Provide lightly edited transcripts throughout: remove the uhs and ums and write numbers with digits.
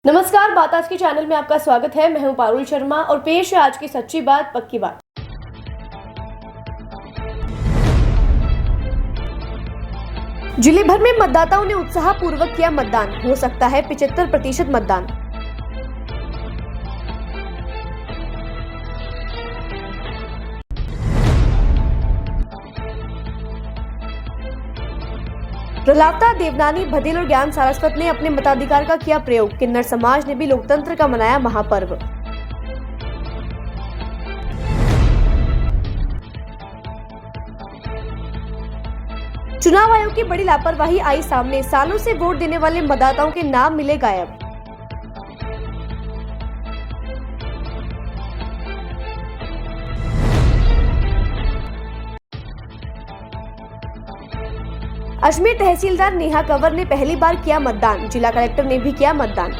नमस्कार, बात आज के चैनल में आपका स्वागत है। मैं हूं पारुल शर्मा और पेश है आज की सच्ची बात पक्की बात। जिले भर में मतदाताओं ने उत्साहपूर्वक किया मतदान, हो सकता है 75% मतदान। रलावता, देवनानी, भदेल और ज्ञान सारस्वत ने अपने मताधिकार का किया प्रयोग। किन्नर समाज ने भी लोकतंत्र का मनाया महापर्व। चुनाव आयोग की बड़ी लापरवाही आई सामने, सालों से वोट देने वाले मतदाताओं के नाम मिले गायब। अजमेर तहसीलदार नेहा कंवर ने पहली बार किया मतदान, जिला कलेक्टर ने भी किया मतदान।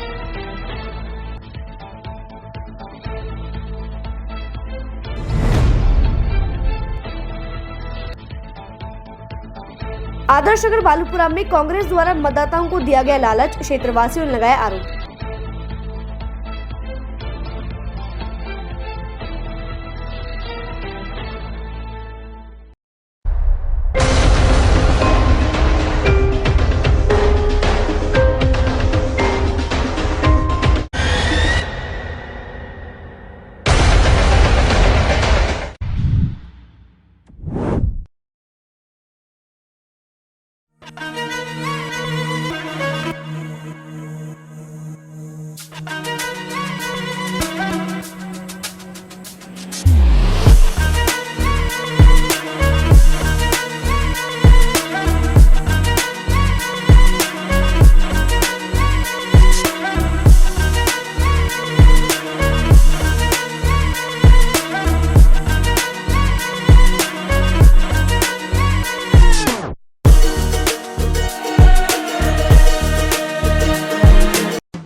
आदर्श नगर बालूपुरा में कांग्रेस द्वारा मतदाताओं को दिया गया लालच, क्षेत्रवासियों ने लगाया आरोप।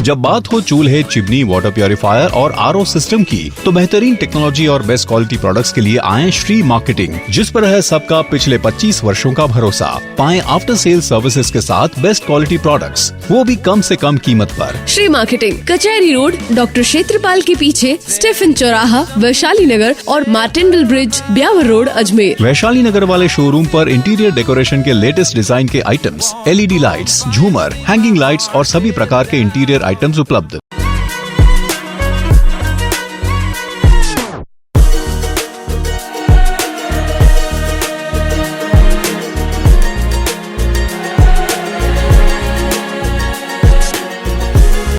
जब बात हो चूल्हे, चिमनी, वाटर प्यूरिफायर और आरओ सिस्टम की, तो बेहतरीन टेक्नोलॉजी और बेस्ट क्वालिटी प्रोडक्ट्स के लिए आए श्री मार्केटिंग, जिस पर है सबका पिछले 25 वर्षों का भरोसा। पाएं आफ्टर सेल सर्विसेज के साथ बेस्ट क्वालिटी प्रोडक्ट्स, वो भी कम से कम कीमत पर। श्री मार्केटिंग, कचहरी रोड, डॉक्टर क्षेत्रपाल के पीछे, स्टेफन चौराहा, वैशाली नगर और मार्टिनडल ब्रिज, ब्यावर रोड, अजमेर। वैशाली नगर वाले शोरूम पर इंटीरियर डेकोरेशन के लेटेस्ट डिजाइन के आइटम्स, एलईडी लाइट्स, झूमर, हैंगिंग लाइट्स और सभी प्रकार के इंटीरियर आइटम्स उपलब्ध।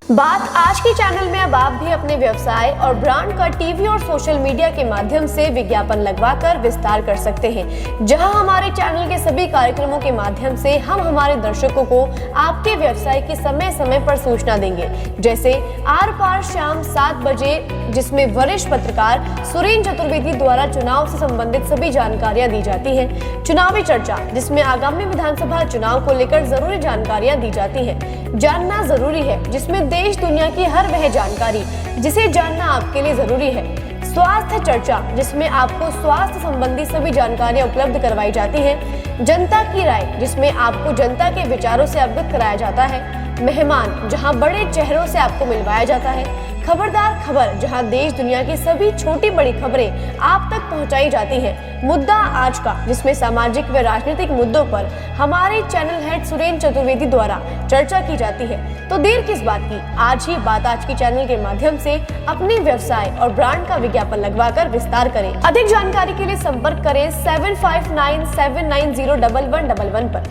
बात आज के चैनल में अब आप भी अपने व्यवसाय और ब्रांड का टीवी और सोशल मीडिया के माध्यम से विज्ञापन लगवाकर विस्तार कर सकते हैं, जहां हमारे चैनल के सभी कार्यक्रमों के माध्यम से हम हमारे दर्शकों को आपके व्यवसाय की समय समय पर सूचना देंगे। जैसे आर पार शाम 7 बजे, जिसमें वरिष्ठ पत्रकार सुरेंद्र चतुर्वेदी द्वारा चुनाव से संबंधित सभी जानकारियां दी जाती है। चुनावी चर्चा, जिसमें आगामी विधानसभा चुनाव को लेकर जरूरी जानकारियां दी जाती है। जानना जरूरी है, जिसमें देश दुनिया की हर वह जानकारी जिसे जानना आपके लिए जरूरी है। स्वास्थ्य चर्चा, जिसमें आपको स्वास्थ्य संबंधी सभी जानकारियां उपलब्ध करवाई जाती हैं। जनता की राय, जिसमें आपको जनता के विचारों से अवगत कराया जाता है। मेहमान, जहां बड़े चेहरों से आपको मिलवाया जाता है। खबरदार खबर, जहां देश दुनिया की सभी छोटी बड़ी खबरें आप तक पहुंचाई जाती हैं। मुद्दा आज का, जिसमें सामाजिक व राजनीतिक मुद्दों पर हमारे चैनल हेड सुरेंद्र चतुर्वेदी द्वारा चर्चा की जाती है। तो देर किस बात की, आज ही बात आज की चैनल के माध्यम से अपने व्यवसाय और ब्रांड का विज्ञापन लगवाकर विस्तार करें। अधिक जानकारी के लिए संपर्क करें 7597901111 पर।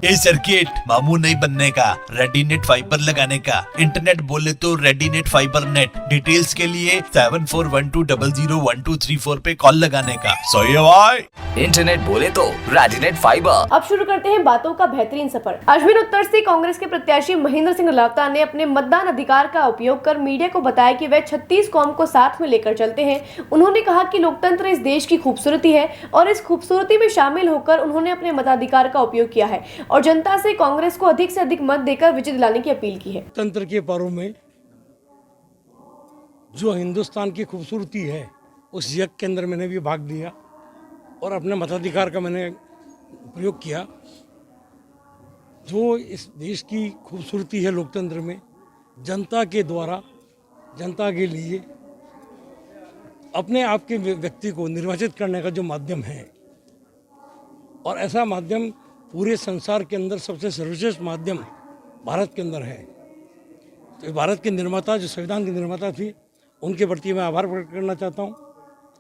ये सर्किट मामू नहीं बनने का, रेडीनेट फाइबर लगाने का। इंटरनेट बोले तो रेडीनेट फाइबर नेट। डिटेल्स के लिए 7412001234 पे कॉल लगाने का। सही है भाई। इंटरनेट बोले तो रेडीनेट फाइबर। अब शुरू करते हैं बातों का बेहतरीन सफर। अजमेर उत्तर से कांग्रेस के प्रत्याशी महेंद्र सिंह रलावता ने अपने मतदान अधिकार का उपयोग कर मीडिया को बताया कि वे 36 कौम को साथ में लेकर चलते हैं। उन्होंने कहा कि लोकतंत्र इस देश की खूबसूरती है और इस खूबसूरती में शामिल होकर उन्होंने अपने मताधिकार का उपयोग किया है और जनता से कांग्रेस को अधिक से अधिक मत देकर विजय दिलाने की अपील की है। तंत्र के पर्व में जो हिंदुस्तान की खूबसूरती है, उस यज्ञ के अंदर मैंने भी भाग लिया और अपने मताधिकार का मैंने प्रयोग किया। जो इस देश की खूबसूरती है लोकतंत्र में, जनता के द्वारा, जनता के लिए अपने आप के व्यक्ति को निर्वाचित करने का जो माध्यम है, और ऐसा माध्यम पूरे संसार के अंदर सबसे सर्वश्रेष्ठ माध्यम भारत के अंदर है। तो भारत के निर्माता, जो संविधान के निर्माता थी, उनके प्रति मैं आभार प्रकट करना चाहता हूँ।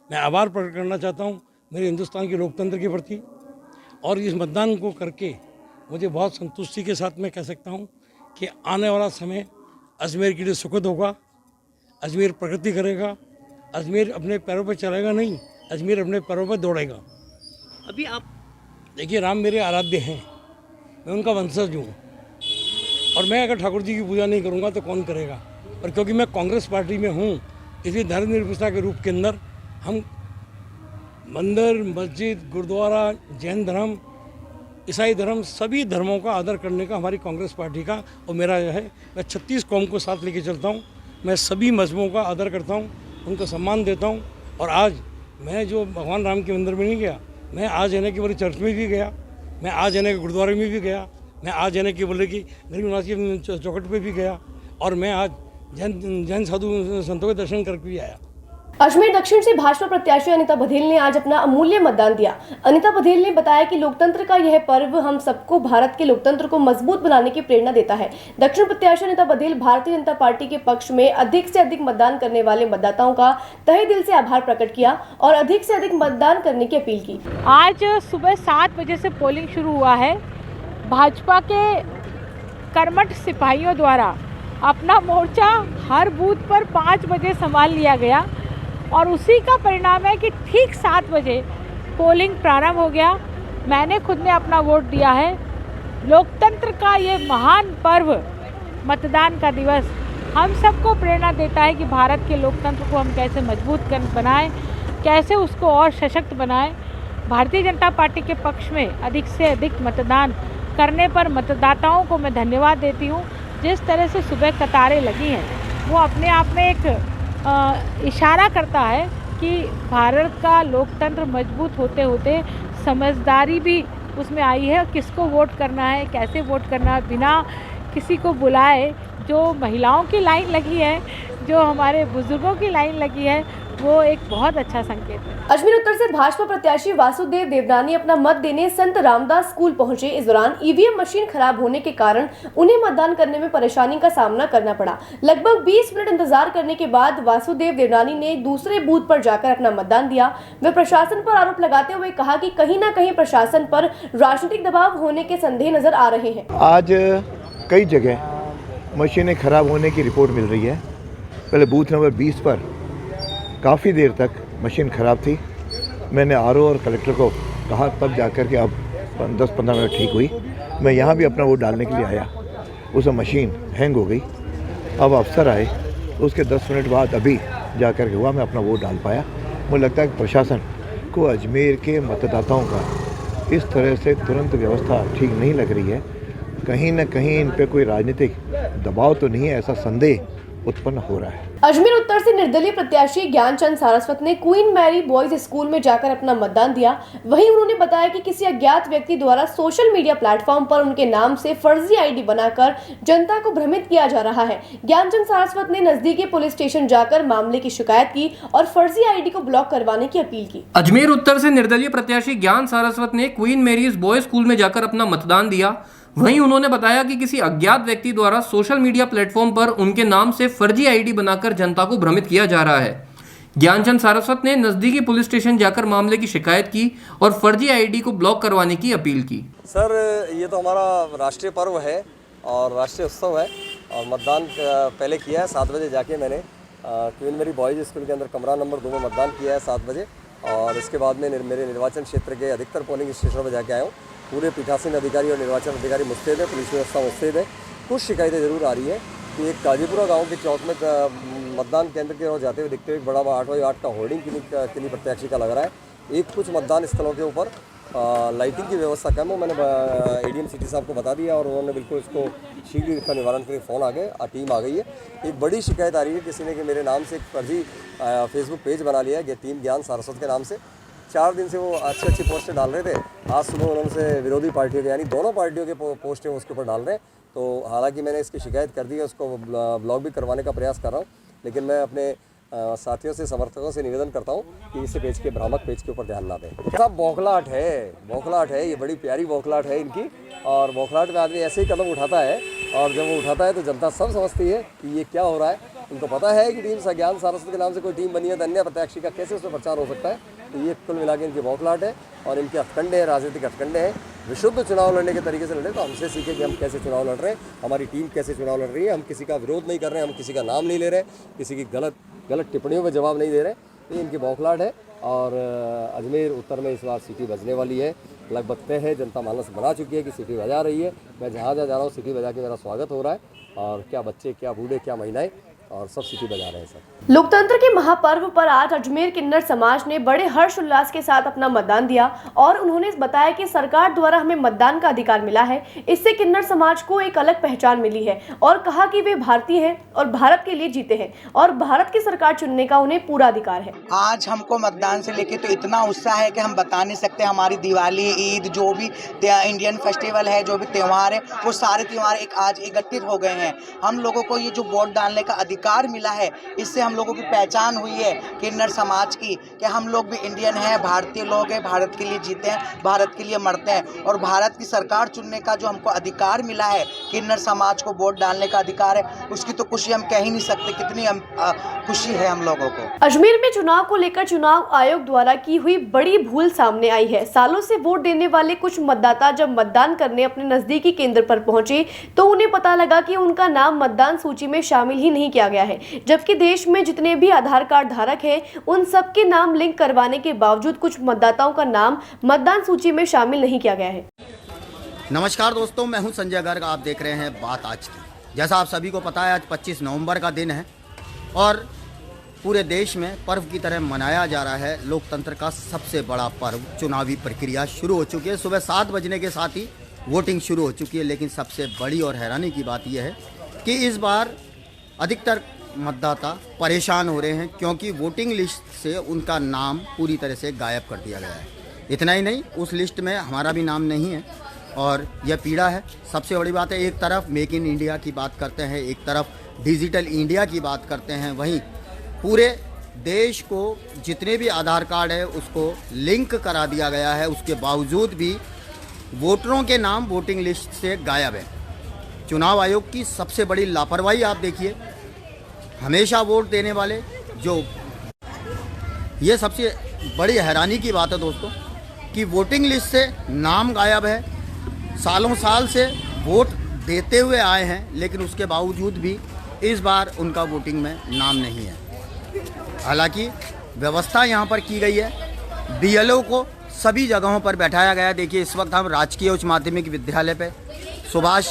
मैं आभार प्रकट करना चाहता हूँ मेरे हिंदुस्तान के लोकतंत्र के प्रति। और इस मतदान को करके मुझे बहुत संतुष्टि के साथ मैं कह सकता हूँ कि आने वाला समय अजमेर के लिए सुखद होगा। अजमेर प्रगति करेगा। अजमेर अपने पैरों पर चलेगा नहीं, अजमेर अपने पैरों पर दौड़ेगा। अभी आप देखिए, राम मेरे आराध्य हैं, मैं उनका वंशज हूँ, और मैं अगर ठाकुर जी की पूजा नहीं करूँगा तो कौन करेगा। और क्योंकि मैं कांग्रेस पार्टी में हूँ, इसलिए धर्मनिरपेक्षता के रूप के अंदर हम मंदिर, मस्जिद, गुरुद्वारा, जैन धर्म, ईसाई धर्म, सभी धर्मों का आदर करने का हमारी कांग्रेस पार्टी का और मेरा यह है। मैं 36 कौम को साथ लेके चलता हूँ। मैं सभी मजहबों का आदर करता हूँ, उनको सम्मान देता हूँ। और आज मैं जो भगवान राम के मंदिर में नहीं गया, मैं आज यानी कि बोले चर्च में भी गया, मैं आज यानी कि गुरुद्वारे में भी गया, मैं आज यानी कि बोले कि गरीब निवास की चौखट पे भी गया, और मैं आज जैन साधु संतों के दर्शन करके भी आया। अजमेर दक्षिण से भाजपा प्रत्याशी अनिता बघेल ने आज अपना अमूल्य मतदान दिया। अनिता बघेल ने बताया कि लोकतंत्र का यह पर्व हम सबको भारत के लोकतंत्र को मजबूत बनाने की प्रेरणा देता है। दक्षिण प्रत्याशी अनिता बघेल भारतीय जनता पार्टी के पक्ष में अधिक से अधिक मतदान करने वाले मतदाताओं का तहे दिल से आभार प्रकट किया और अधिक से अधिक मतदान करने की अपील की। आज सुबह 7 बजे से पोलिंग शुरू हुआ है। भाजपा के कर्मठ सिपाहियों द्वारा अपना मोर्चा हर बूथ पर 5 बजे संभाल लिया गया, और उसी का परिणाम है कि ठीक 7 बजे पोलिंग प्रारंभ हो गया। मैंने खुद ने अपना वोट दिया है। लोकतंत्र का ये महान पर्व, मतदान का दिवस, हम सबको प्रेरणा देता है कि भारत के लोकतंत्र को हम कैसे मजबूत बनाएं, कैसे उसको और सशक्त बनाएं। भारतीय जनता पार्टी के पक्ष में अधिक से अधिक मतदान करने पर मतदाताओं को मैं धन्यवाद देती हूँ। जिस तरह से सुबह कतारें लगी हैं, वो अपने आप में एक इशारा करता है कि भारत का लोकतंत्र मजबूत होते होते समझदारी भी उसमें आई है। किसको वोट करना है, कैसे वोट करना है, बिना किसी को बुलाए जो महिलाओं की लाइन लगी है, जो हमारे बुजुर्गों की लाइन लगी है, वो एक बहुत अच्छा संकेत है। अजमेर उत्तर से भाजपा प्रत्याशी वासुदेव देवनानी अपना मत देने संत रामदास स्कूल पहुंचे। इस दौरान ईवीएम मशीन खराब होने के कारण उन्हें मतदान करने में परेशानी का सामना करना पड़ा। लगभग 20 मिनट इंतजार करने के बाद वासुदेव देवनानी ने दूसरे बूथ पर जाकर अपना मतदान दिया। वे प्रशासन पर आरोप लगाते हुए कहा कि कहीं न कहीं प्रशासन पर राजनीतिक दबाव होने के संदेह नजर आ रहे हैं। आज कई जगह मशीनें खराब होने की रिपोर्ट मिल रही है। पहले बूथ नंबर 20 पर काफ़ी देर तक मशीन ख़राब थी। मैंने आरओ और कलेक्टर को कहा, तब जाकर के अब 10-15 मिनट ठीक हुई। मैं यहाँ भी अपना वोट डालने के लिए आया, उस मशीन हैंग हो गई। अब अफसर आए, उसके 10 मिनट बाद अभी जाकर के हुआ मैं अपना वोट डाल पाया। मुझे लगता है कि प्रशासन को अजमेर के मतदाताओं का इस तरह से तुरंत व्यवस्था ठीक नहीं लग रही है। कहीं न कहीं इन पे कोई राजनीतिक दबाव तो नहीं है, ऐसा संदेह उत्पन्न हो रहा है। अजमेर उत्तर से निर्दलीय प्रत्याशी ज्ञानचंद सारस्वत ने क्वीन मैरी बॉयज स्कूल में जाकर अपना मतदान दिया। वहीं उन्होंने बताया कि किसी अज्ञात व्यक्ति द्वारा सोशल मीडिया प्लेटफॉर्म पर उनके नाम से फर्जी आईडी बनाकर जनता को भ्रमित किया जा रहा है। ज्ञानचंद सारस्वत ने नजदीकी पुलिस स्टेशन जाकर मामले की शिकायत की और फर्जी आईडी को ब्लॉक करवाने की अपील की। अजमेर उत्तर से निर्दलीय प्रत्याशी ज्ञान सारस्वत ने क्वीन मैरीज बॉयज स्कूल में जाकर अपना मतदान दिया। वहीं उन्होंने बताया कि किसी अज्ञात व्यक्ति द्वारा सोशल मीडिया प्लेटफॉर्म पर उनके नाम से फर्जी आईडी बनाकर जनता को भ्रमित किया जा रहा है। ज्ञानचंद सारस्वत ने नजदीकी पुलिस स्टेशन जाकर मामले की शिकायत की और फर्जी आईडी को ब्लॉक करवाने की अपील की। सर, ये तो हमारा राष्ट्रीय पर्व है और राष्ट्रीय उत्सव है, और मतदान पहले किया है 7 बजे जाके मैंने क्वीन मैरी बॉयज स्कूल के अंदर कमरा नंबर 2 में मतदान किया है 7 बजे। और इसके बाद में मेरे निर्वाचन क्षेत्र के अधिकतर पोलिंग स्टेशनों पर जाके आया हूँ। पूरे पीठासीन अधिकारी और निर्वाचन अधिकारी मुस्तैद है, पुलिस व्यवस्था मुस्तैद है। कुछ शिकायतें ज़रूर आ रही है कि एक काजीपुरा गांव के चौक में मतदान केंद्र की ओर जाते हुए दिखते हुए एक बड़ा 8x8 का होर्डिंग किन्हीं प्रत्याशी का लग रहा है। कुछ मतदान स्थलों के ऊपर लाइटिंग की व्यवस्था कम हो। मैंने एडीएम सिटी साहब को बता दिया और उन्होंने बिल्कुल इसको शीघ्र इसका निवारण के लिए फ़ोन आ गए, टीम आ गई है। एक बड़ी शिकायत आ रही है किसी ने कि मेरे नाम से एक फर्जी फेसबुक पेज बना लिया है टीम ज्ञान सारस्वत के नाम से, 4 दिन से वो अच्छी पोस्टें डाल रहे थे। आज सुबह उन्होंने विरोधी पार्टियों के यानी दोनों पार्टियों के पोस्टें उसके ऊपर डाल रहे हैं। तो हालांकि मैंने इसकी शिकायत कर दी है, उसको ब्लॉक भी करवाने का प्रयास कर रहा हूँ, लेकिन मैं अपने साथियों से, समर्थकों से निवेदन करता हूँ कि इसे पेज के भ्रामक पेज के ऊपर ध्यान ना दें। सब बौखलाहट है, ये बड़ी प्यारी बौखलाहट है इनकी। और बौखलाहट में आदमी ऐसे ही कदम उठाता है, और जब वो उठाता है तो जनता सब समझती है कि ये क्या हो रहा है। उनको पता है कि टीम ज्ञान सारस्वत के नाम से कोई टीम बनी है, तो अन्य प्रत्याशी का कैसे उसमें प्रचार हो सकता है। तो ये कुल मिला के इनकी बौखलाहट है और इनके हथकंडे हैं, राजनीतिक हथकंडे हैं। विशुद्ध चुनाव लड़ने के तरीके से लड़े तो हमसे सीखे कि हम कैसे चुनाव लड़ रहे हैं, हमारी टीम कैसे चुनाव लड़ रही है। हम किसी का विरोध नहीं कर रहे हैं, हम किसी का नाम नहीं ले रहे, किसी की गलत टिप्पणियों में जवाब नहीं दे रहे। तो इनकी बौखलाहट है। और अजमेर उत्तर में इस बार सीटी बजने वाली है, लगभग तय है, जनता मानस बना चुकी है कि सीटी बजा रही है। मैं जहाँ जा रहा हूँ सीटी बजा के मेरा स्वागत हो रहा है, और क्या बच्चे, क्या बूढ़े, क्या महिलाएं, और सब सीटी बजा रहे हैं सर। लोकतंत्र के महापर्व पर आज अजमेर किन्नर समाज ने बड़े हर्ष उल्लास के साथ अपना मतदान दिया और उन्होंने बताया कि सरकार द्वारा हमें मतदान का अधिकार मिला है, इससे किन्नर समाज को एक अलग पहचान मिली है, और कहा कि वे भारतीय हैं और भारत के लिए जीते हैं और भारत की सरकार चुनने का उन्हें पूरा अधिकार है। आज हमको मतदान से लेके तो इतना उत्साह है कि हम बता नहीं सकते। हमारी दिवाली, ईद, जो भी इंडियन फेस्टिवल है, जो भी त्यौहार है, वो सारे त्यौहार आज एकत्रित हो गए हैं। हम लोगों को ये जो वोट डालने का अधिकार मिला है, इससे हम लोगों की पहचान हुई है किन्नर समाज की, कि हम लोग भी इंडियन हैं, भारतीय लोग हैं, भारत के लिए जीते हैं, भारत के लिए मरते हैं। और भारत की सरकार चुनने का जो हमको अधिकार मिला है, किन्नर समाज को वोट डालने का अधिकार है, उसकी तो खुशी हम कह ही नहीं सकते। कितनी खुशी है हम लोगों को। अजमेर में चुनाव को लेकर चुनाव आयोग द्वारा की हुई बड़ी भूल सामने आई है। सालों से वोट देने वाले कुछ मतदाता जब मतदान करने अपने नजदीकी केंद्र पर पहुंचे तो उन्हें पता लगा कि उनका नाम मतदान सूची में शामिल ही नहीं किया गया है, जबकि देश में जितने भी आधार कार्ड धारक हैं उन सबके नाम लिंक करवाने के बावजूद कुछ मतदाताओं का नाम मतदान सूची में शामिल नहीं किया गया है। नमस्कार दोस्तों, मैं हूं संजय गर्ग। आप देख रहे हैं बात आज की। जैसा आप सभी को पता है, आज 25 नवंबर का दिन है और पूरे देश में पर्व की तरह मनाया जा रहा है लोकतंत्र का सबसे बड़ा पर्व। चुनावी प्रक्रिया शुरू हो चुकी है, सुबह 7 बजने के साथ ही वोटिंग शुरू हो चुकी है। लेकिन सबसे बड़ी और हैरानी की बात यह है कि इस बार अधिकतर मतदाता परेशान हो रहे हैं, क्योंकि वोटिंग लिस्ट से उनका नाम पूरी तरह से गायब कर दिया गया है। इतना ही नहीं, उस लिस्ट में हमारा भी नाम नहीं है और यह पीड़ा है। सबसे बड़ी बात है, एक तरफ मेक इन इंडिया की बात करते हैं, एक तरफ डिजिटल इंडिया की बात करते हैं, वहीं पूरे देश को जितने भी आधार कार्ड है उसको लिंक करा दिया गया है, उसके बावजूद भी वोटरों के नाम वोटिंग लिस्ट से गायब है। चुनाव आयोग की सबसे बड़ी लापरवाही आप देखिए। हमेशा वोट देने वाले जो, ये सबसे बड़ी हैरानी की बात है दोस्तों कि वोटिंग लिस्ट से नाम गायब है। सालों साल से वोट देते हुए आए हैं, लेकिन उसके बावजूद भी इस बार उनका वोटिंग में नाम नहीं है। हालांकि व्यवस्था यहाँ पर की गई है, बीएलओ को सभी जगहों पर बैठाया गया है। देखिए, इस वक्त हम राजकीय उच्च माध्यमिक विद्यालय पे सुभाष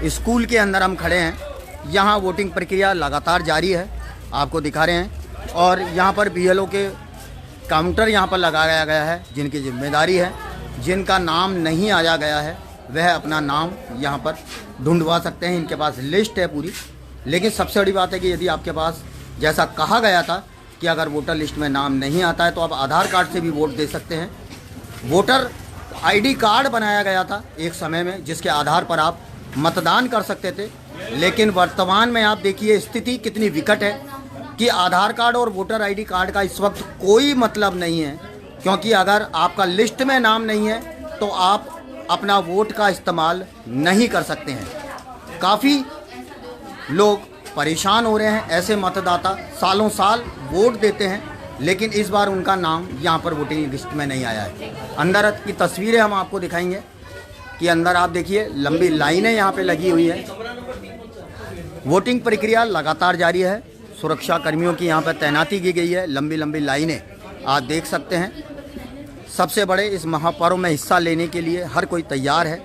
स्कूल के अंदर हम खड़े हैं। यहाँ वोटिंग प्रक्रिया लगातार जारी है, आपको दिखा रहे हैं। और यहाँ पर बीएलओ के काउंटर यहाँ पर लगाया गया है, जिनकी जिम्मेदारी है, जिनका नाम नहीं आया गया है वह अपना नाम यहाँ पर ढूंढवा सकते हैं। इनके पास लिस्ट है पूरी। लेकिन सबसे बड़ी बात है कि यदि आपके पास, जैसा कहा गया था कि अगर वोटर लिस्ट में नाम नहीं आता है तो आप आधार कार्ड से भी वोट दे सकते हैं। वोटर आईडी कार्ड बनाया गया था एक समय में, जिसके आधार पर आप मतदान कर सकते थे। लेकिन वर्तमान में आप देखिए स्थिति कितनी विकट है कि आधार कार्ड और वोटर आईडी कार्ड का इस वक्त कोई मतलब नहीं है, क्योंकि अगर आपका लिस्ट में नाम नहीं है तो आप अपना वोट का इस्तेमाल नहीं कर सकते हैं। काफ़ी लोग परेशान हो रहे हैं। ऐसे मतदाता सालों साल वोट देते हैं, लेकिन इस बार उनका नाम यहाँ पर वोटिंग लिस्ट में नहीं आया है। अंदर की तस्वीरें हम आपको दिखाएंगे कि अंदर आप देखिए लंबी लाइनें यहाँ पे लगी हुई है। वोटिंग प्रक्रिया लगातार जारी है। सुरक्षा कर्मियों की यहाँ पर तैनाती की गई है। लंबी लंबी लाइनें आप देख सकते हैं। सबसे बड़े इस महापर्व में हिस्सा लेने के लिए हर कोई तैयार है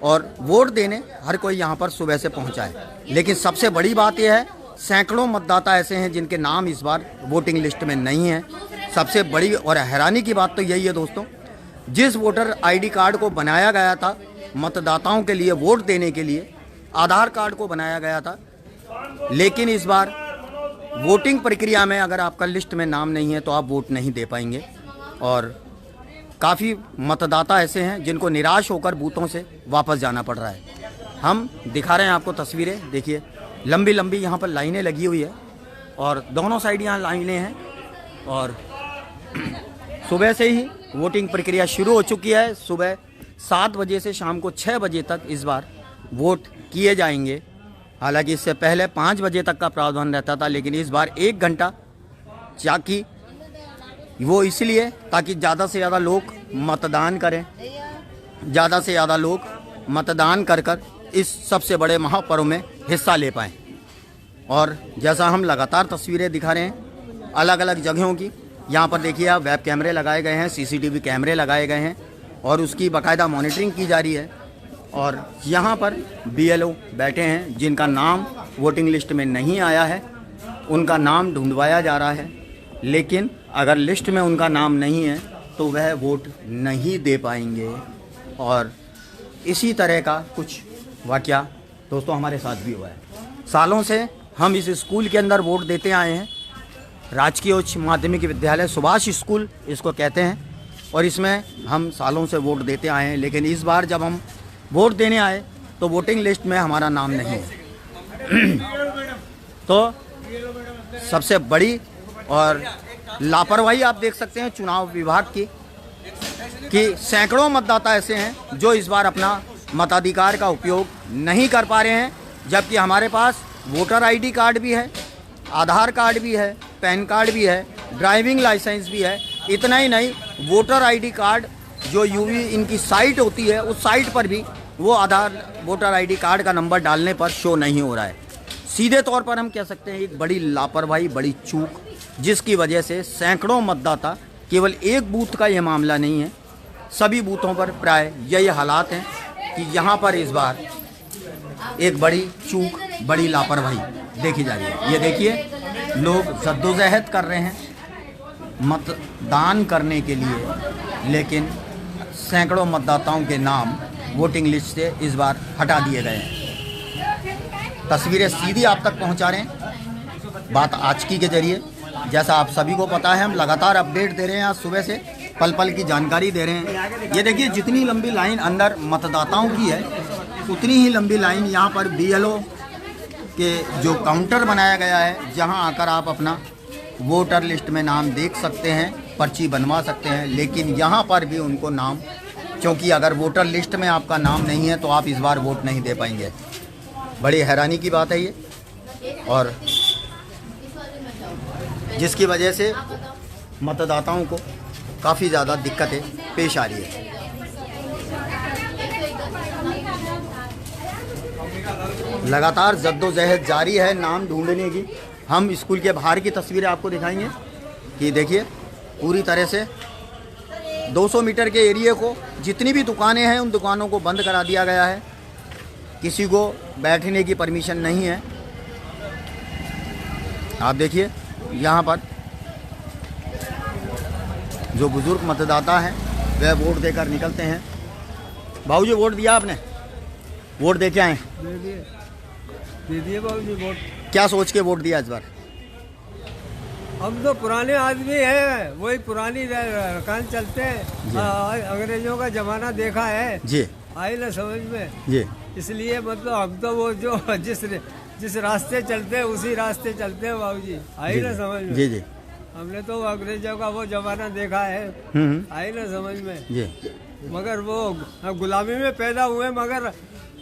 और वोट देने हर कोई यहाँ पर सुबह से पहुँचा है। लेकिन सबसे बड़ी बात यह है, सैकड़ों मतदाता ऐसे हैं जिनके नाम इस बार वोटिंग लिस्ट में नहीं है। सबसे बड़ी और हैरानी की बात तो यही है दोस्तों, जिस वोटर आईडी कार्ड को बनाया गया था मतदाताओं के लिए वोट देने के लिए, आधार कार्ड को बनाया गया था, लेकिन इस बार वोटिंग प्रक्रिया में अगर आपका लिस्ट में नाम नहीं है तो आप वोट नहीं दे पाएंगे। और काफ़ी मतदाता ऐसे हैं जिनको निराश होकर बूथों से वापस जाना पड़ रहा है। हम दिखा रहे हैं आपको तस्वीरें, देखिए लंबी लंबी यहाँ पर लाइनें लगी हुई है और दोनों साइड यहाँ लाइनें हैं। और सुबह से ही वोटिंग प्रक्रिया शुरू हो चुकी है। सुबह 7 बजे से शाम को 6 बजे तक इस बार वोट किए जाएंगे। हालांकि इससे पहले 5 बजे तक का प्रावधान रहता था, लेकिन इस बार 1 घंटा ताकि वो इसलिए ताकि ज़्यादा से ज़्यादा लोग मतदान करें, ज़्यादा से ज़्यादा लोग मतदान कर कर इस सबसे बड़े महापर्व में हिस्सा ले पाएँ। और जैसा हम लगातार तस्वीरें दिखा रहे हैं अलग अलग जगहों की, यहाँ पर देखिए आप वेब कैमरे लगाए गए हैं, सीसीटीवी कैमरे लगाए गए हैं और उसकी बाकायदा मॉनिटरिंग की जा रही है। और यहाँ पर बीएलओ बैठे हैं जिनका नाम वोटिंग लिस्ट में नहीं आया है, उनका नाम ढूंढवाया जा रहा है। लेकिन अगर लिस्ट में उनका नाम नहीं है तो वह वोट नहीं दे पाएंगे। और इसी तरह का कुछ वाकया दोस्तों हमारे साथ भी हुआ है। सालों से हम इस स्कूल के अंदर वोट देते आए हैं, राजकीय उच्च माध्यमिक विद्यालय सुभाष स्कूल इसको कहते हैं, और इसमें हम सालों से वोट देते आए हैं। लेकिन इस बार जब हम वोट देने आए तो वोटिंग लिस्ट में हमारा नाम नहीं है। तो सबसे बड़ी और लापरवाही आप देख सकते हैं चुनाव विभाग की कि सैकड़ों मतदाता ऐसे हैं जो इस बार अपना मताधिकार का उपयोग नहीं कर पा रहे हैं, जबकि हमारे पास वोटर आईडी कार्ड भी है, आधार कार्ड भी है, पैन कार्ड भी है, ड्राइविंग लाइसेंस भी है। इतना ही नहीं, वोटर आईडी कार्ड जो यूवी इनकी साइट होती है उस साइट पर भी वो आधार वोटर आईडी कार्ड का नंबर डालने पर शो नहीं हो रहा है। सीधे तौर पर हम कह सकते हैं एक बड़ी लापरवाही, बड़ी चूक, जिसकी वजह से सैकड़ों मतदाता, केवल एक बूथ का यह मामला नहीं है, सभी बूथों पर प्राय यही हालात हैं कि यहाँ पर इस बार एक बड़ी चूक, बड़ी लापरवाही देखी जा रही है। ये देखिए लोग जद्दोजहद कर रहे हैं मतदान करने के लिए, लेकिन सैकड़ों मतदाताओं के नाम वोटिंग लिस्ट से इस बार हटा दिए गए हैं। तस्वीरें सीधी आप तक पहुंचा रहे हैं बात आजकी के जरिए। जैसा आप सभी को पता है हम लगातार अपडेट दे रहे हैं, आज सुबह से पल पल की जानकारी दे रहे हैं। ये देखिए जितनी लंबी लाइन अंदर मतदाताओं की है उतनी ही लंबी लाइन यहाँ पर बीएलओ के जो काउंटर बनाया गया है, जहाँ आकर आप अपना वोटर लिस्ट में नाम देख सकते हैं, पर्ची बनवा सकते हैं। लेकिन यहाँ पर भी उनको नाम, क्योंकि अगर वोटर लिस्ट में आपका नाम नहीं है तो आप इस बार वोट नहीं दे पाएंगे। बड़ी हैरानी की बात है ये, और जिसकी वजह से मतदाताओं को काफ़ी ज़्यादा दिक्कतें पेश आ रही है। लगातार जद्दोजहद जारी है नाम ढूंढने की। हम स्कूल के बाहर की तस्वीरें आपको दिखाएंगे कि देखिए पूरी तरह से 200 मीटर के एरिया को जितनी भी दुकानें हैं उन दुकानों को बंद करा दिया गया है, किसी को बैठने की परमिशन नहीं है। आप देखिए यहाँ पर जो बुजुर्ग मतदाता हैं वह वोट देकर निकलते हैं। बाबूजी वोट दिया आपने? वोट दे के आए? दे दिए बाबूजी वोट। क्या सोच के वोट दिया इस बार? हम तो पुराने आदमी हैं, वही पुरानी रकान चलते हैं, अंग्रेजों का जमाना देखा है जी, आई ना समझ में जी। इसलिए मतलब हम तो वो जो जिस रास्ते चलते हैं उसी रास्ते चलते हैं बाबूजी, आई ना समझ में। जी जी, हमने तो अंग्रेजों का वो जमाना देखा है, आई ना समझ में जी। मगर वो हम गुलामी में पैदा हुए, मगर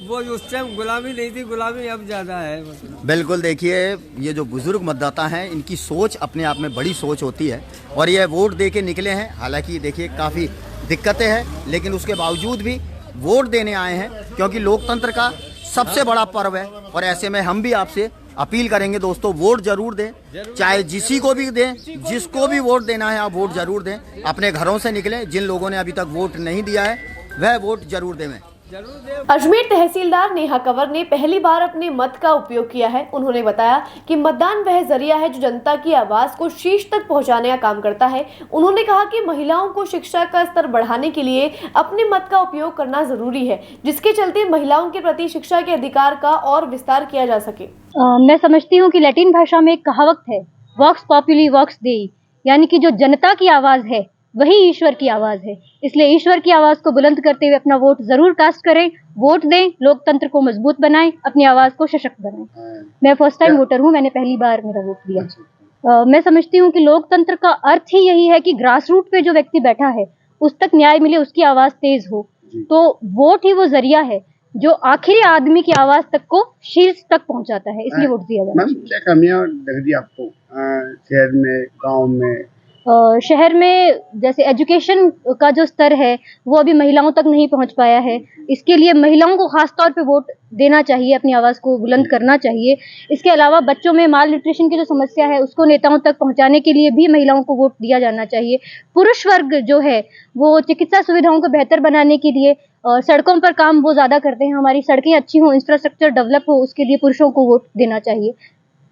वो उस टाइम गुलामी नहीं थी, गुलामी अब ज़्यादा है मतलब। बिल्कुल, देखिए ये जो बुजुर्ग मतदाता हैं इनकी सोच अपने आप में बड़ी सोच होती है, और ये वोट दे के निकले हैं। हालांकि देखिए काफ़ी दिक्कतें हैं, लेकिन उसके बावजूद भी वोट देने आए हैं, क्योंकि लोकतंत्र का सबसे बड़ा पर्व है। और ऐसे में हम भी आपसे अपील करेंगे दोस्तों, वोट जरूर दें, चाहे जिसी को भी दें, जिसको भी वोट देना है आप वोट जरूर दें। अपने घरों से निकलें, जिन लोगों ने अभी तक वोट नहीं दिया है वह वोट जरूर दें। अजमेर तहसीलदार नेहा कंवर ने पहली बार अपने मत का उपयोग किया है। उन्होंने बताया कि मतदान वह जरिया है जो जनता की आवाज को शीर्ष तक पहुंचाने का काम करता है। उन्होंने कहा कि महिलाओं को शिक्षा का स्तर बढ़ाने के लिए अपने मत का उपयोग करना जरूरी है, जिसके चलते महिलाओं के प्रति शिक्षा के अधिकार का और विस्तार किया जा सके। मैं समझती हूँ कि लैटिन भाषा में एक कहावत है, वॉक्स पॉपुली वॉक्स देई, यानी कि जो जनता की आवाज है वही ईश्वर की आवाज है। इसलिए ईश्वर की आवाज को बुलंद करते हुए अपना वोट जरूर कास्ट करें, वोट दें, लोकतंत्र को मजबूत बनाएं, अपनी आवाज को सशक्त बनाएं। मैं फर्स्ट टाइम वोटर हूँ, मैंने पहली बार मेरा वोट दिया। मैं समझती हूँ कि लोकतंत्र का अर्थ ही यही है कि ग्रास रूट पे जो व्यक्ति बैठा है उस तक न्याय मिले, उसकी आवाज तेज हो। तो वोट ही वो जरिया है जो आखिरी आदमी की आवाज तक को शीर्ष तक पहुंचाता है, इसलिए वोट दिया जाता है। क्या कमियां लग रही आपको शहर में, गांव में? शहर में जैसे एजुकेशन का जो स्तर है वो अभी महिलाओं तक नहीं पहुंच पाया है। इसके लिए महिलाओं को खास तौर पे वोट देना चाहिए, अपनी आवाज़ को बुलंद करना चाहिए। इसके अलावा बच्चों में माल न्यूट्रिशन की जो समस्या है उसको नेताओं तक पहुंचाने के लिए भी महिलाओं को वोट दिया जाना चाहिए। पुरुष वर्ग जो है वो चिकित्सा सुविधाओं को बेहतर बनाने के लिए सड़कों पर काम वो ज़्यादा करते हैं। हमारी सड़कें अच्छी हों, इंफ्रास्ट्रक्चर डेवलप हो, उसके लिए पुरुषों को वोट देना चाहिए।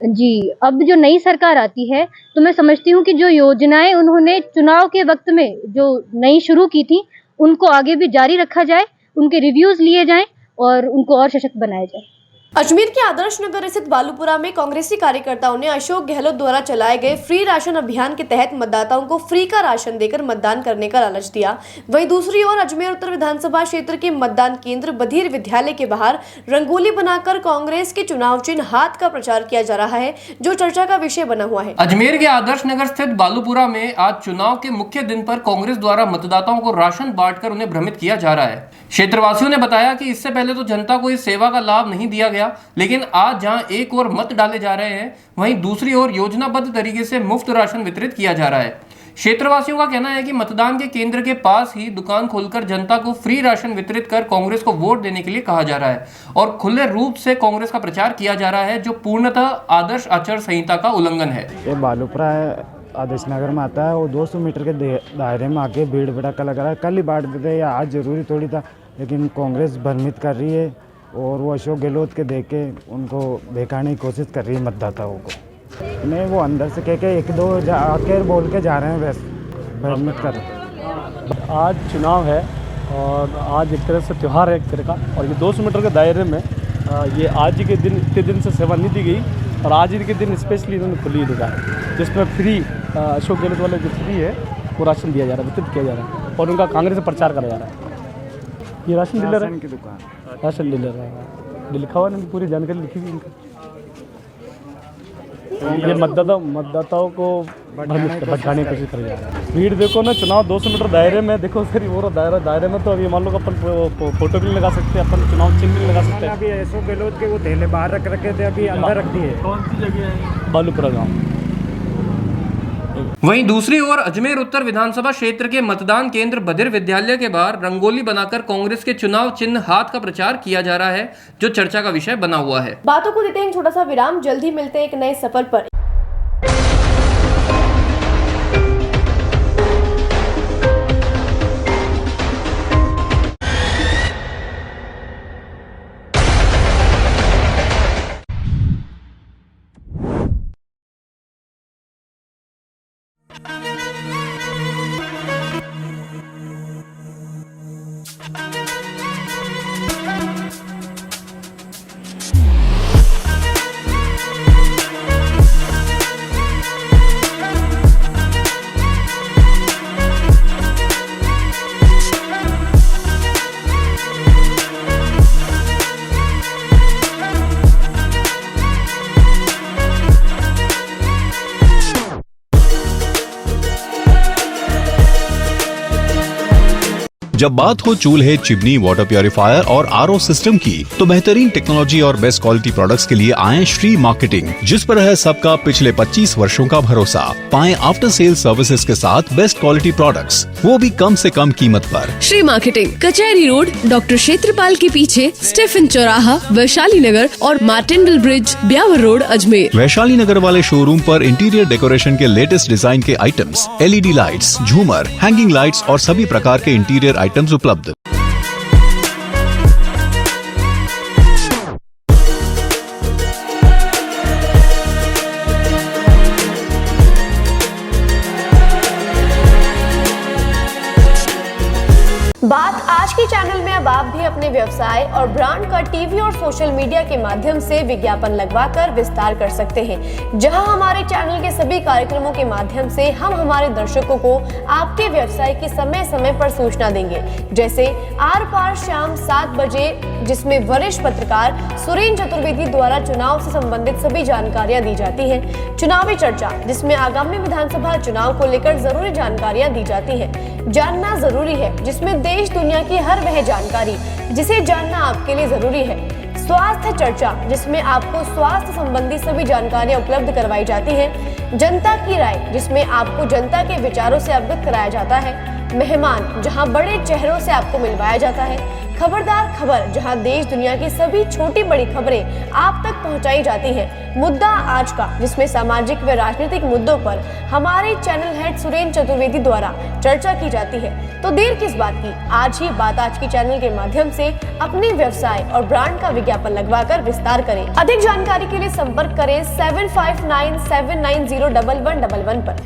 जी, अब जो नई सरकार आती है तो मैं समझती हूँ कि जो योजनाएं उन्होंने चुनाव के वक्त में जो नई शुरू की थी उनको आगे भी जारी रखा जाए, उनके रिव्यूज लिए जाएं और उनको और सशक्त बनाया जाए। अजमेर के आदर्श नगर स्थित बालूपुरा में कांग्रेसी कार्यकर्ताओं ने अशोक गहलोत द्वारा चलाए गए फ्री राशन अभियान के तहत मतदाताओं को फ्री का राशन देकर मतदान करने का लालच दिया। वहीं दूसरी ओर अजमेर उत्तर विधानसभा क्षेत्र के मतदान केंद्र बधीर विद्यालय के बाहर रंगोली बनाकर कांग्रेस के चुनाव चिन्ह हाथ का प्रचार किया जा रहा है, जो चर्चा का विषय बना हुआ है। अजमेर के आदर्श नगर स्थित बालूपुरा में आज चुनाव के मुख्य दिन पर कांग्रेस द्वारा मतदाताओं को राशन बांटकर उन्हें भ्रमित किया जा रहा है। क्षेत्रवासियों ने बताया कि इससे पहले तो जनता को इस सेवा का लाभ नहीं दिया गया, लेकिन आज जहां एक ओर मत डाले जा रहे हैं वहीं दूसरी ओर योजनाबद्ध तरीके से मुफ्त राशन वितरित किया जा रहा है। क्षेत्रवासियों का कहना है कि मतदान के केंद्र के पास ही दुकान खोलकर जनता को फ्री राशन वितरित कर कांग्रेस को वोट देने के लिए कहा जा रहा है और खुले रूप से कांग्रेस का प्रचार किया जा रहा है, जो पूर्णतः आदर्श आचार संहिता का उल्लंघन है। ये बालूपुरा आदर्श नगर में आता है और 200 मीटर के दायरे में आके भीड़ भड़का लगा रहा है। कल ही बांट देते या आज जरूरी थोड़ी था, लेकिन कांग्रेस भ्रमित कर रही है और वो अशोक गहलोत के देख के उनको बहकाने की कोशिश कर रही है मतदाताओं को। नहीं, वो अंदर से कह के एक दो आके बोल के जा रहे हैं, वैसे भ्रमित कर रहे हैं। आज चुनाव है और आज एक तरह से त्यौहार है एक तरह का, और ये 200 मीटर के दायरे में ये आज ही के दिन इतने दिन से सेवा नहीं दी गई और आज ही के दिन स्पेशली इन्होंने खुली दुकान जिसमें फ्री अशोक गहलोत वाले जो फ्री है वो राशन दिया जा रहा है, वितरित किया जा रहा है और उनका कांग्रेस से प्रचार करा जा रहा है। ये राशन डीलर है की दुकान, राशन डीलर है, लिखा हुआ नहीं, पूरी जानकारी लिखी हुई इनका। ये मतदाताओं को भटकाने की कोशिश कर जा रहा है। भीड़ देखो ना, चुनाव 200 मीटर दायरे में देखो सर, वो दायरे में तो अभी मान लो अपन फोटो भी नहीं लगा सकते, अपन चुनाव चिन्ह भी नहीं लगा सकते। अभी अशोक गहलोत के वो थैले बाहर रख रखे थे, अभी अंदर रख दिए। कौन सी जगह है? बालूपुरा गाँव। वहीं दूसरी ओर अजमेर उत्तर विधानसभा क्षेत्र के मतदान केंद्र बधिर विद्यालय के बाहर रंगोली बनाकर कांग्रेस के चुनाव चिन्ह हाथ का प्रचार किया जा रहा है, जो चर्चा का विषय बना हुआ है। बातों को देते हैं छोटा सा विराम, जल्द ही मिलते हैं एक नए सफर पर। जब बात हो चूल्हे, चिमनी, वाटर प्यूरिफायर और आरओ सिस्टम की, तो बेहतरीन टेक्नोलॉजी और बेस्ट क्वालिटी प्रोडक्ट्स के लिए आए श्री मार्केटिंग, जिस पर है सबका पिछले 25 वर्षों का भरोसा। पाएं आफ्टर सेल सर्विसेज के साथ बेस्ट क्वालिटी प्रोडक्ट्स, वो भी कम से कम कीमत पर। श्री मार्केटिंग, कचहरी रोड, डॉक्टर क्षेत्रपाल के पीछे, स्टेफन चौराहा, वैशाली नगर और मार्टेंडल ब्रिज, ब्यावर रोड, अजमेर। वैशाली नगर वाले शोरूम पर इंटीरियर डेकोरेशन के लेटेस्ट डिजाइन के आइटम्स, LED लाइट्स, झूमर, हैंगिंग लाइट्स और सभी प्रकार के इंटीरियर आइटम्स उपलब्ध। भी अपने व्यवसाय और ब्रांड का टीवी और सोशल मीडिया के माध्यम से विज्ञापन लगवाकर विस्तार कर सकते हैं, जहां हमारे चैनल के सभी कार्यक्रमों के माध्यम से हम हमारे दर्शकों को आपके व्यवसाय की समय समय पर सूचना देंगे। जैसे आर पार शाम 7 बजे, जिसमें वरिष्ठ पत्रकार सुरेंद्र चतुर्वेदी द्वारा चुनाव से संबंधित सभी जानकारियां दी जाती हैं। चुनावी चर्चा, जिसमें आगामी विधानसभा चुनाव को लेकर जरूरी जानकारियां दी जाती हैं। जानना जरूरी है, जिसमें देश दुनिया की हर वह जानकारी जिसे जानना आपके लिए जरूरी है। स्वास्थ्य चर्चा, जिसमें आपको स्वास्थ्य संबंधी सभी जानकारियां उपलब्ध करवाई जाती हैं। जनता की राय, जिसमें आपको जनता के विचारों से अवगत कराया जाता है। मेहमान, जहां बड़े चेहरों से आपको मिलवाया जाता है। खबरदार खबर, जहां देश दुनिया की सभी छोटी बड़ी खबरें आप तक पहुंचाई जाती हैं। मुद्दा आज का, जिसमें सामाजिक व राजनीतिक मुद्दों पर हमारे चैनल हेड सुरेंद्र चतुर्वेदी द्वारा चर्चा की जाती है। तो देर किस बात की, आज ही बात आज की चैनल के माध्यम से अपने व्यवसाय और ब्रांड का विज्ञापन लगवाकर विस्तार करें। अधिक जानकारी के लिए संपर्क करें 7597901111 पर।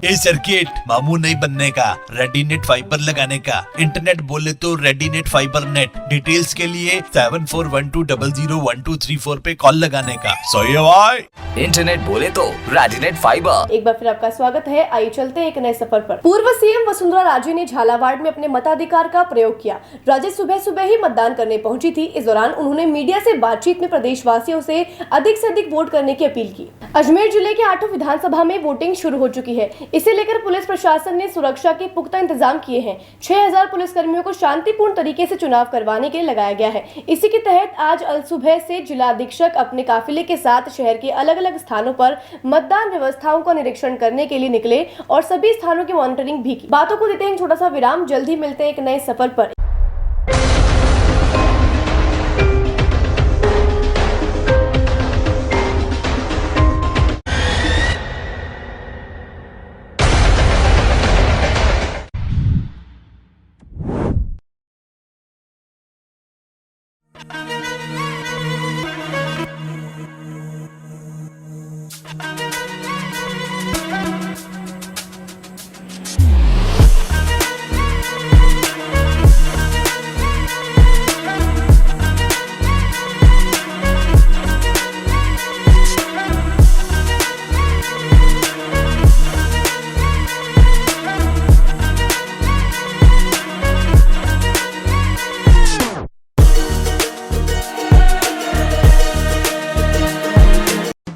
ए सर्किट, मामू नहीं बनने का, रेडीनेट फाइबर लगाने का, इंटरनेट बोले तो रेडीनेट फाइबर नेट। डिटेल्स के लिए 7412001234 पे कॉल लगाने का। सही है भाई। इंटरनेट बोले तो रेडीनेट फाइबर। एक बार फिर आपका स्वागत है। आइए चलते हैं एक नए सफर पर। पूर्व सीएम वसुंधरा राजे ने झालावाड़ में अपने मताधिकार का प्रयोग किया। राजे सुबह सुबह ही मतदान करने पहुंची थी। इस दौरान उन्होंने मीडिया से बातचीत में प्रदेशवासियों से अधिक वोट करने की अपील की। अजमेर जिले के 8 विधानसभा में वोटिंग शुरू हो चुकी है। इसे लेकर पुलिस प्रशासन ने सुरक्षा के पुख्ता इंतजाम किए हैं। 6000 पुलिसकर्मियों को शांतिपूर्ण तरीके से चुनाव करवाने के लिए लगाया गया है। इसी के तहत आज अल सुबह से जिला अधीक्षक अपने काफिले के साथ शहर के अलग अलग स्थानों पर मतदान व्यवस्थाओं का निरीक्षण करने के लिए निकले और सभी स्थानों की मॉनिटरिंग भी की। बातों को देते हैं छोटा सा विराम, जल्द ही मिलते हैं एक नए सफर पर।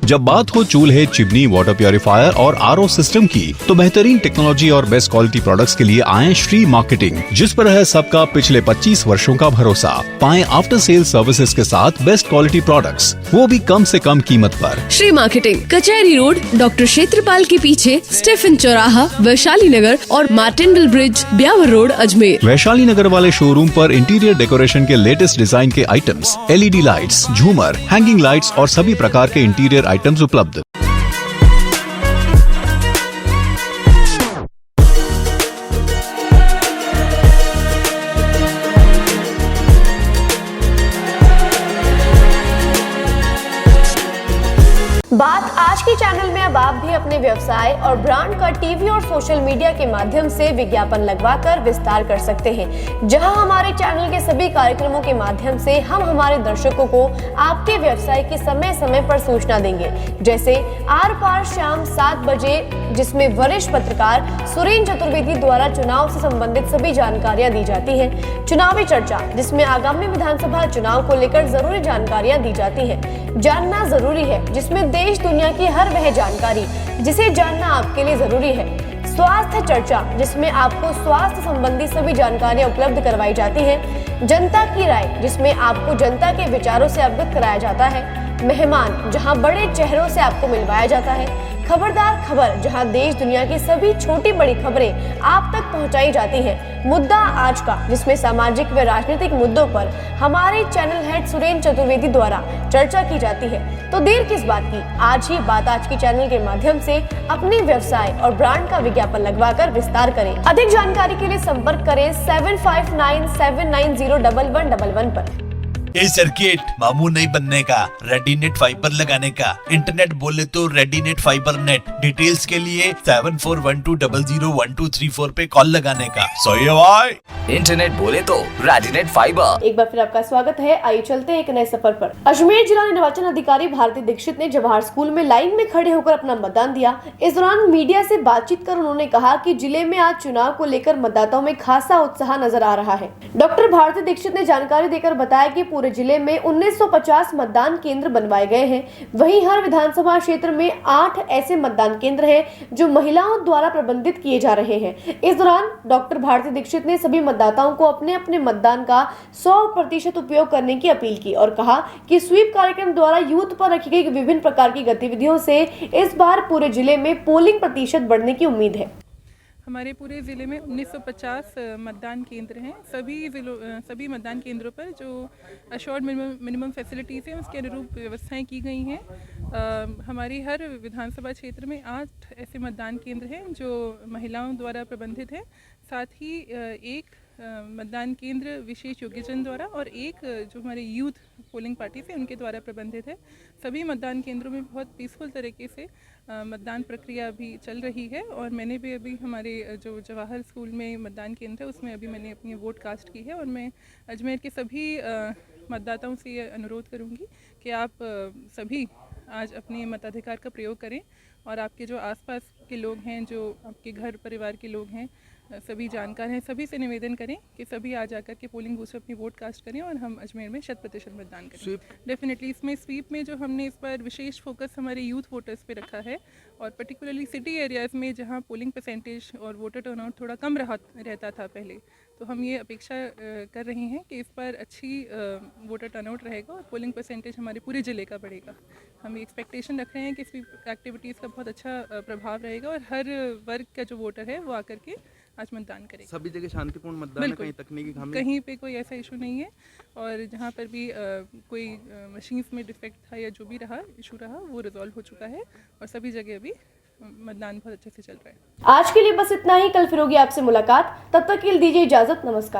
जब बात हो चूल्हे, चिमनी, वाटर प्यूरिफायर और आरओ सिस्टम की, तो बेहतरीन टेक्नोलॉजी और बेस्ट क्वालिटी प्रोडक्ट्स के लिए आए श्री मार्केटिंग, जिस पर है सबका पिछले 25 वर्षों का भरोसा। पाएं आफ्टर सेल सर्विसेज के साथ बेस्ट क्वालिटी प्रोडक्ट्स, वो भी कम से कम कीमत पर। श्री मार्केटिंग, कचहरी रोड, डॉक्टर क्षेत्रपाल के पीछे, स्टेफन चौराहा, वैशाली नगर और मार्टेंडल ब्रिज, ब्यावर रोड, अजमेर। वैशाली नगर वाले शोरूम पर इंटीरियर डेकोरेशन के लेटेस्ट डिजाइन के आइटम्स, LED लाइट्स, झूमर, हैंगिंग लाइट्स और सभी प्रकार के इंटीरियर आइटम्स उपलब्ध। बात आज के चैनल में अब आप भी अपने व्यवसाय और ब्रांड का टीवी और सोशल मीडिया के माध्यम से विज्ञापन लगवाकर विस्तार कर सकते हैं, जहां हमारे चैनल के सभी कार्यक्रमों के माध्यम से हम हमारे दर्शकों को आपके व्यवसाय की समय समय पर सूचना देंगे। जैसे आर पार शाम 7 बजे, जिसमें वरिष्ठ पत्रकार सुरेंद्र चतुर्वेदी द्वारा चुनाव से संबंधित सभी जानकारियां दी जाती हैं। चुनावी चर्चा, जिसमें आगामी विधानसभा चुनाव को लेकर जरूरी जानकारियां दी जाती हैं। जानना जरूरी है, जिसमें देश दुनिया की हर वह जानकारी जिसे जानना आपके लिए जरूरी है। स्वास्थ्य चर्चा, जिसमें आपको स्वास्थ्य संबंधी सभी जानकारियां उपलब्ध करवाई जाती हैं। जनता की राय, जिसमें आपको जनता के विचारों से अवगत कराया जाता है। मेहमान, जहां बड़े चेहरों से आपको मिलवाया जाता है। खबरदार खबर, जहां देश दुनिया की सभी छोटी बड़ी खबरें आप तक पहुंचाई जाती हैं। मुद्दा आज का, जिसमें सामाजिक व राजनीतिक मुद्दों पर हमारे चैनल हेड सुरेंद्र चतुर्वेदी द्वारा चर्चा की जाती है। तो देर किस बात की, आज ही बात आज की चैनल के माध्यम से अपने व्यवसाय और ब्रांड का विज्ञापन लगवाकर विस्तार करें। अधिक जानकारी के लिए संपर्क करें 7597901111 पर। ए सर्किट मामू नहीं बनने का, रेडीनेट फाइबर लगाने का, इंटरनेट बोले तो रेडीनेट फाइबर नेट। डिटेल्स के लिए 7412001234 पे कॉल लगाने का। सही है भाई। इंटरनेट बोले तो रेडीनेट फाइबर। एक बार फिर आपका स्वागत है। आइए चलते हैं एक नए सफर पर। अजमेर जिला निर्वाचन अधिकारी भारती दीक्षित ने जवाहर स्कूल में लाइन में खड़े होकर अपना मतदान दिया। इस दौरान मीडिया से बातचीत कर उन्होंने कहा कि जिले में आज चुनाव को लेकर मतदाताओं में खासा उत्साह नजर आ रहा है। डॉक्टर भारती दीक्षित ने जानकारी देकर बताया कि पूरे जिले में 1950 मतदान केंद्र बनवाए गए हैं। वहीं हर विधानसभा क्षेत्र में 8 ऐसे मतदान केंद्र हैं जो महिलाओं द्वारा प्रबंधित किए जा रहे हैं। इस दौरान डॉक्टर भारती दीक्षित ने सभी मतदाताओं को अपने अपने मतदान का 100% उपयोग करने की अपील की और कहा कि स्वीप कार्यक्रम द्वारा यूथ पर रखी गई विभिन्न प्रकार की गतिविधियों से इस बार पूरे जिले में पोलिंग प्रतिशत बढ़ने की उम्मीद है। हमारे पूरे ज़िले में 1950 मतदान केंद्र हैं। सभी मतदान केंद्रों पर जो अशोर्ड मिनिमम फैसिलिटीज़ हैं उसके अनुरूप व्यवस्थाएं की गई हैं। हमारी हर विधानसभा क्षेत्र में 8 ऐसे मतदान केंद्र हैं जो महिलाओं द्वारा प्रबंधित हैं। साथ ही एक मतदान केंद्र विशेष योग्यजन द्वारा और एक जो हमारे यूथ पोलिंग पार्टी से उनके द्वारा प्रबंधित है। सभी मतदान केंद्रों में बहुत पीसफुल तरीके से मतदान प्रक्रिया अभी चल रही है और मैंने भी अभी हमारे जो जवाहर स्कूल में मतदान केंद्र है उसमें अभी मैंने अपनी वोट कास्ट की है और मैं अजमेर के सभी मतदाताओं से ये अनुरोध करूंगी कि आप सभी आज अपने मताधिकार का प्रयोग करें और आपके जो आसपास के लोग हैं, जो आपके घर परिवार के लोग हैं, सभी जानकार हैं, सभी से निवेदन करें कि सभी आ जाकर के पोलिंग बूथ से अपनी वोट कास्ट करें और हम अजमेर में 100% मतदान करें। डेफिनेटली इसमें स्वीप में जो हमने इस बार विशेष फोकस हमारे यूथ वोटर्स पे रखा है और पर्टिकुलरली सिटी एरियाज़ में जहां पोलिंग परसेंटेज और वोटर टर्नआउट थोड़ा कम रहता था पहले, तो हम ये अपेक्षा कर रहे हैं कि इस बार अच्छी वोटर टर्नआउट रहेगा और पोलिंग परसेंटेज हमारे पूरे ज़िले का बढ़ेगा। हम ये एक्सपेक्टेशन रख रहे हैं कि स्वीप एक्टिविटीज़ का बहुत अच्छा प्रभाव रहेगा और हर वर्ग का जो वोटर है वो आकर के आज मतदान करेगा। सभी जगह शांतिपूर्ण मतदान है, कहीं तकनीकी खामी कहीं पे कोई ऐसा इशू नहीं है और जहाँ पर भी कोई मशीन्स में डिफेक्ट था या जो भी रहा इशू रहा वो रिजॉल्व हो चुका है और सभी जगह अभी मतदान बहुत अच्छे से चल रहा है। आज के लिए बस इतना ही। कल फिर होगी आपसे मुलाकात, तब तक के लिए दीजिए इजाजत। नमस्कार।